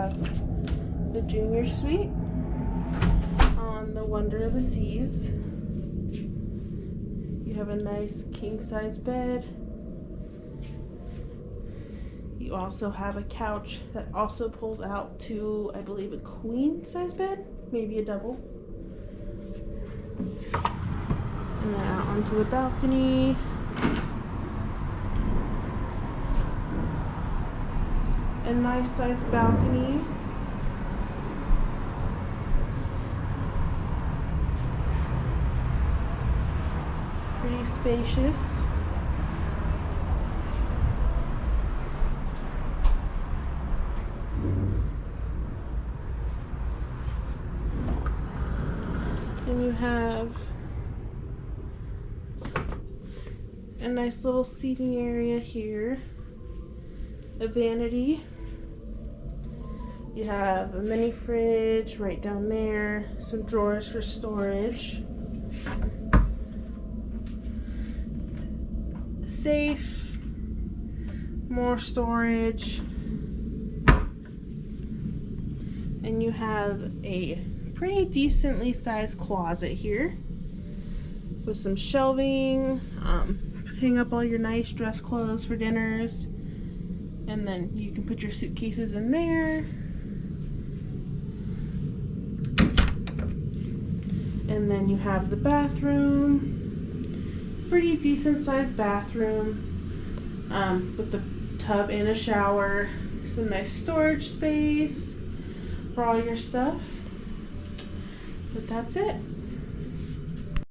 have the junior suite on the Wonder of the Seas. You have a nice king-size bed. You also have a couch that also pulls out to, I believe, a queen-size bed, maybe a double. And then out onto the balcony. A nice size balcony. Pretty spacious. And you have a nice little seating area here. A vanity. You have a mini fridge right down there, some drawers for storage, a safe, more storage, and you have a pretty decently sized closet here with some shelving, hang up all your nice dress clothes for dinners, and then you can put your suitcases in there. And then you have the bathroom, pretty decent sized bathroom, with the tub and a shower, some nice storage space for all your stuff. But that's it.